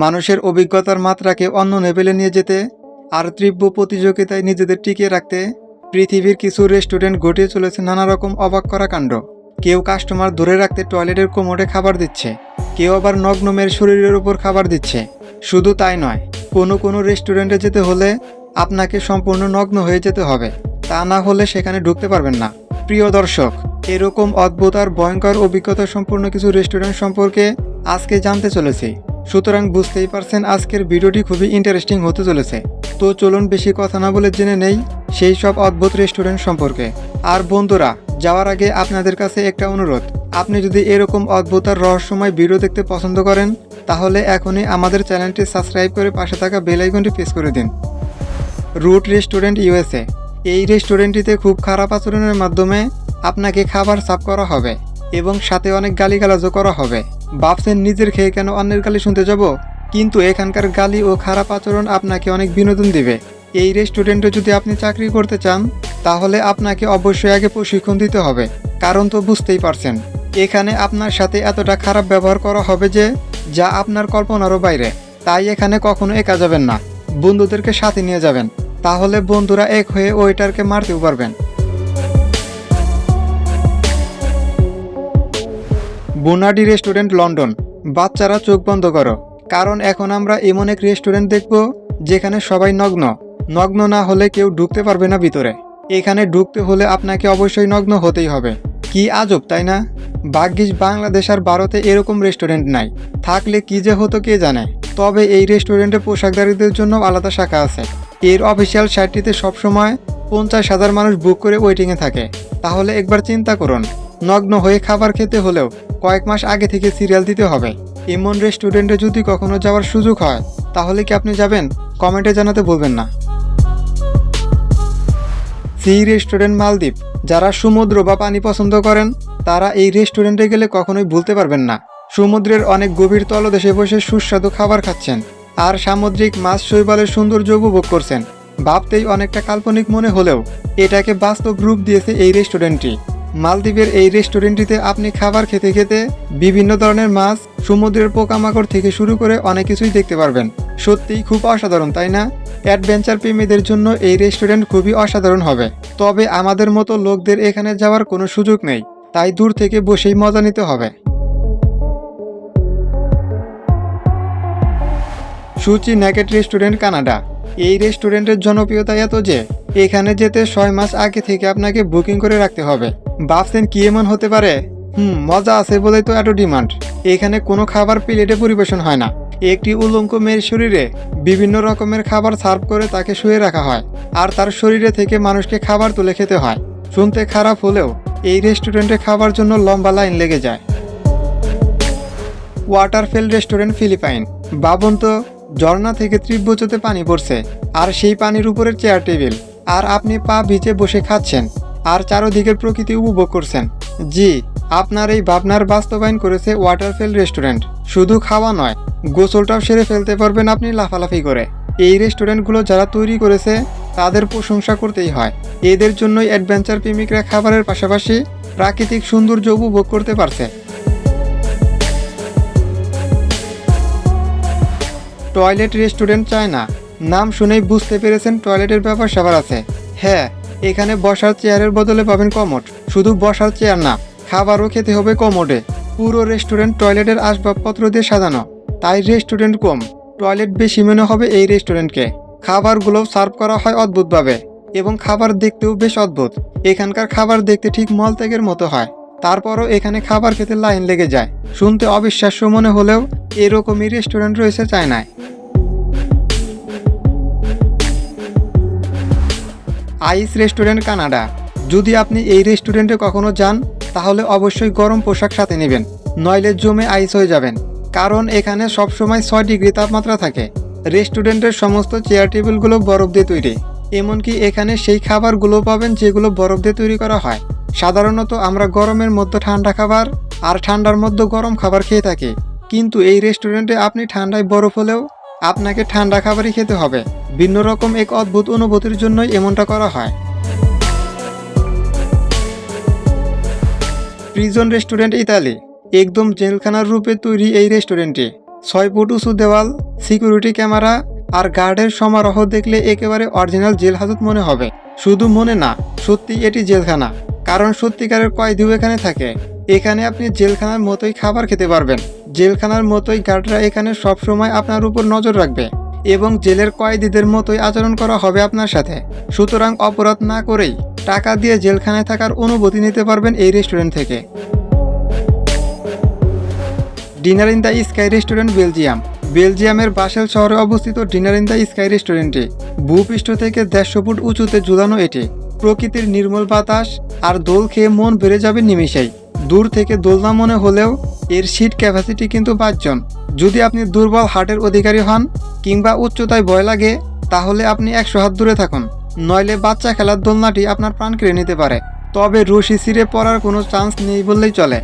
মানুষের অভিজ্ঞতার মাত্রাকে অন্য লেভেলে নিয়ে যেতে আর তীব্র প্রতিযোগিতায় নিজেদের টিকিয়ে রাখতে পৃথিবীর কিছু রেস্টুরেন্ট ঘটিয়ে চলেছে নানা রকম অবাক করা কাণ্ড। কেউ কাস্টমার ধরে রাখতে টয়লেটের কোমরে খাবার দিচ্ছে, কেউ আবার নগ্ন মেয়ের শরীরের উপর খাবার দিচ্ছে। শুধু তাই নয়, কোনো রেস্টুরেন্টে যেতে হলে আপনাকে সম্পূর্ণ নগ্ন হয়ে যেতে হবে, তা না হলে সেখানে ঢুকতে পারবেন না। প্রিয় দর্শক, এরকম অদ্ভুত আর ভয়ঙ্কর অভিজ্ঞতা সম্পূর্ণ কিছু রেস্টুরেন্ট সম্পর্কে আজকে জানতে চলেছি। সুতরাং বুঝতেই পারছেন আজকের ভিডিওটি খুবই ইন্টারেস্টিং হতে চলেছে। তো চলুন বেশি কথা না বলে জেনে নেই সেই সব অদ্ভুত রেস্টুরেন্ট সম্পর্কে। আর বন্ধুরা, যাওয়ার আগে আপনাদের কাছে একটা অনুরোধ, আপনি যদি এরকম অদ্ভুত আর রহস্যময় ভিডিও দেখতে পছন্দ করেন তাহলে এখনই আমাদের চ্যানেলটি সাবস্ক্রাইব করে পাশে থাকা বেল আইকনটি প্রেস করে দিন। Root restaurant USA. এই রেস্টুরেন্টটিতে খুব খারাপ আচরণের মাধ্যমে আপনাকে খাবার সার্ভ করা হবে এবং সাথে অনেক গালিগালাজও করা হবে। ভাবছেন নিজের খেয়ে কেন অন্যের গালি শুনতে যাব? কিন্তু এখানকার গালি ও খারাপ আচরণ আপনাকে অনেক বিনোদন দিবে। এই রেস্টুরেন্টে যদি আপনি চাকরি করতে চান তাহলে আপনাকে অবশ্যই আগে প্রশিক্ষণ দিতে হবে, কারণ তো বুঝতেই পারছেন এখানে আপনার সাথে এতটা খারাপ ব্যবহার করা হবে যে যা আপনার কল্পনারও বাইরে। তাই এখানে কখনো একা যাবেন না, বন্ধুদেরকে সাথে নিয়ে যাবেন, তাহলে বন্ধুরা এক হয়ে ওয়েটারকে মারতেও পারবেন। বুনাডি রেস্টুরেন্ট লন্ডন। বাচ্চারা চোখ বন্ধ করো, কারণ এখন আমরা এমন এক রেস্টুরেন্ট দেখব যেখানে সবাই নগ্ন না হলে কেউ ঢুকতে পারবে না ভিতরে। এখানে ঢুকতে হলে আপনাকে অবশ্যই নগ্ন হতেই হবে। কি আজব, তাই না? ভাগ্যিস বাংলাদেশ আর ভারতে এরকম রেস্টুরেন্ট নাই, থাকলে কি যে হতো কে জানে। তবে এই রেস্টুরেন্টে পোশাকধারীদের জন্য আলাদা শাখা আছে। এর অফিসিয়াল সাইটটিতে সবসময় 50,000 মানুষ বুক করে ওয়েটিংয়ে থাকে। তাহলে একবার চিন্তা করুন, নগ্ন হয়ে খাবার খেতে হলেও কয়েক মাস আগে থেকে সিরিয়াল দিতে হবে। এমন রেস্টুরেন্টে যদি কখনো যাওয়ার সুযোগ হয় তাহলে কি আপনি যাবেন? কমেন্টে জানাতে ভুলবেন না। সি রেস্টুরেন্ট মালদ্বীপ। যারা সমুদ্র বা পানি পছন্দ করেন তারা এই রেস্টুরেন্টে গেলে কখনোই ভুলতে পারবেন না। সমুদ্রের অনেক গভীর তলদেশে বসে সুস্বাদু খাবার খাচ্ছেন আর সামুদ্রিক মাছ শৈবালের সৌন্দর্য উপভোগ করছেন। ভাবতেই অনেকটা কাল্পনিক মনে হলেও এটাকে বাস্তব রূপ দিয়েছে এই রেস্টুরেন্টটি। মালদ্বীপের এই রেস্টুরেন্টটিতে আপনি খাবার খেতে খেতে বিভিন্ন ধরনের মাছ, সমুদ্রের পোকামাকড় থেকে শুরু করে অনেক কিছুই দেখতে পারবেন। সত্যিই খুব অসাধারণ, তাই না? অ্যাডভেঞ্চার প্রেমীদের জন্য এই রেস্টুরেন্ট খুবই অসাধারণ হবে। তবে আমাদের মতো লোকদের এখানে যাওয়ার কোনো সুযোগ নেই, তাই দূর থেকে বসেই মজা নিতে হবে। সুচি নেকেট রেস্টুরেন্ট কানাডা। এই রেস্টুরেন্টের জনপ্রিয়তা এত যে এখানে যেতে 6 মাস আগে থেকে আপনাকে বুকিং করে রাখতে হবে। ভাবছেন কি এমন হতে পারে? মজা আছে বলেই তো এত ডিমান্ড। এখানে কোনো খাবার প্লেটে পরিবেশন হয় না। একটি উলঙ্গ মেয়ের শরীরে বিভিন্ন রকমের খাবার সার্ভ করে তাকে শুয়ে রাখা হয় আর তার শরীরে থেকে মানুষকে খাবার তুলে খেতে হয়। শুনতে খারাপ হলেও এই রেস্টুরেন্টে খাবার জন্য লম্বা লাইন লেগে যায়। ওয়াটারফেল রেস্টুরেন্ট ফিলিপাইন। ভাবুন তো, ঝর্ণা থেকে তীব্র উঁচুতে পানি পড়ছে আর সেই পানির উপরে চেয়ার টেবিল, আর আপনি পা ভিজে বসে খাচ্ছেন আর চারদিকের প্রকৃতি উপভোগ করছেন। জি, আপনার এই ভাবনার বাস্তবায়ন করেছে ওয়াটারফেল রেস্টুরেন্ট। শুধু খাওয়া নয়, গোসলটাও সেরে ফেলতে পারবেন আপনি লাফালাফি করে। এই রেস্টুরেন্টগুলো যারা তৈরি করেছে তাদের প্রশংসা করতেই হয়। এদের জন্যই অ্যাডভেঞ্চার প্রেমিকরা খাবারের পাশাপাশি প্রাকৃতিক সৌন্দর্য উপভোগ করতে পারছে। Toilet restaurant China. নাম শুনেই বুঝতে পেরেছেন টয়লেটের ব্যাপার স্যাপার আছে। হ্যাঁ, এখানে বসার চেয়ারের বদলে পাবেন কমোড। শুধু বসার চেয়ার না, খাবারও খেতে হবে কমোডে। পুরো রেস্টুরেন্ট টয়লেটের আসবাবপত্র দিয়ে সাজানো, তাই রেস্টুরেন্ট কম, টয়লেট বেশি মনে হবে এই রেস্টুরেন্টকে। খাবারগুলো সার্ভ করা হয় অদ্ভুতভাবে এবং খাবার দেখতেও বেশ অদ্ভুত। এখানকার খাবার দেখতে ঠিক মলত্যাগের মতো হয়, তারপরও এখানে খাবার খেতে লাইন লেগে যায়। শুনতে অবিশ্বাস্য মনে হলেও এরকমই রেস্টুরেন্ট রয়েছে চায়নায়। আইস রেস্টুরেন্ট কানাডা। যদি আপনি এই রেস্টুরেন্টে কখনো যান তাহলে অবশ্যই গরম পোশাক সাথে নেবেন, নইলে জমে আইস হয়ে যাবেন। কারণ এখানে সবসময় 6 ডিগ্রি তাপমাত্রা থাকে। রেস্টুরেন্টের সমস্ত চেয়ার টেবিলগুলো বরফ দিয়ে তৈরি, এমনকি এখানে সেই খাবারগুলো পাবেন যেগুলো বরফ দিয়ে তৈরি করা হয়। সাধারণত আমরা গরমের মধ্যে ঠান্ডা খাবার আর ঠান্ডার মধ্যে গরম খাবার খেয়ে থাকি, কিন্তু এই রেস্টুরেন্টে আপনি ঠান্ডায় বরফ হলেও আপনাকে ঠান্ডা খাবারই খেতে হবে। ভিন্ন রকম এক অদ্ভুত অনুভূতির জন্যই এমনটা করা হয়। Prison restaurant Italy. একদম জেলখানার রূপে তৈরি এই রেস্টুরেন্টটি। 6 ফুট উঁচু দেওয়াল, সিকিউরিটি ক্যামেরা আর গার্ডের সমারোহ দেখলে একেবারে অরিজিনাল জেল হাজত মনে হবে। শুধু মনে না, সত্যি এটি জেলখানা। কারণ সত্যিকারের কয়েদিও এখানে থাকে। এখানে আপনি জেলখানার মতোই খাবার খেতে পারবেন। জেলখানার মতোই গার্ডরা এখানে সবসময় আপনার উপর নজর রাখবে এবং জেলের কয়েদিদের মতোই আচরণ করা হবে আপনার সাথে। সুতরাং অপরাধ না করেই টাকা দিয়ে জেলখানায় থাকার অনুভূতি নিতে পারবেন এই রেস্টুরেন্ট থেকে। Dinner in the sky restaurant, Belgium. বেলজিয়ামের বাসেল শহরে অবস্থিত ডিনার ইন দ্য স্কাই রেস্টুরেন্টটি ভূপৃষ্ঠ থেকে 150 ফুট উঁচুতে ঝুলানো। এটি প্রকৃতির নির্মল বাতাস আর দোল খেয়ে মন বেড়ে যাবে নিমিষেই। দূর থেকে দোলনা মনে হলেও এর সিট ক্যাপাসিটি কিন্তু 5 জন। যদি আপনি দুর্বল হার্টের অধিকারী হন কিংবা উচ্চতায় ভয় লাগে, তাহলে আপনি 100 হাত দূরে থাকুন। নইলে বাচ্চা খেলার দোলনাটি আপনার প্রাণ কেড়ে নিতে পারে। তবে রশি ছিঁড়ে পড়ার কোনো চান্স নেই বললেই চলে।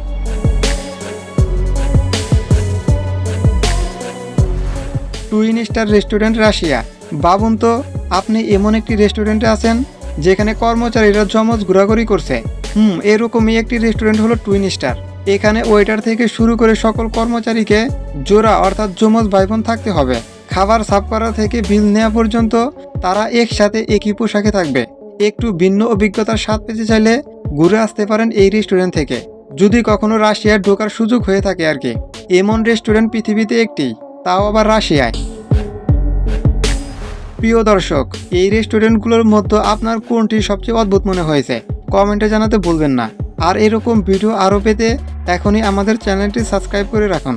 Twin star restaurant, Russia. ভাবুন তো, আপনি এমন একটি রেস্টুরেন্টে আছেন যেখানে কর্মচারীরা জমজ ঘোরাঘুরি করছে। এরকমই একটি রেস্টুরেন্ট হলো টুইন স্টার। এখানে ওয়েটার থেকে শুরু করে সকল কর্মচারীকে জোড়া অর্থাৎ যমজ ভাইবোন থাকতে হবে। খাবার সার্ভ করা থেকে বিল নেওয়া পর্যন্ত তারা একসাথে একই পোশাকে থাকবে। একটু ভিন্ন অভিজ্ঞতার স্বাদ পেতে চাইলে ঘুরে আসতে পারেন এই রেস্টুরেন্ট থেকে, যদি কখনো রাশিয়ায় ঢোকার সুযোগ হয়ে থাকে আর কি। এমন রেস্টুরেন্ট পৃথিবীতে একটি, তাও আবার রাশিয়ায়। প্রিয় দর্শক, এই রেস্টুরেন্টগুলোর মধ্যে আপনার কোনটি সবচেয়ে অদ্ভুত মনে হয়েছে কমেন্টে জানাতে ভুলবেন না। আর এরকম ভিডিও আরও পেতে এখনই আমাদের চ্যানেলটি সাবস্ক্রাইব করে রাখুন।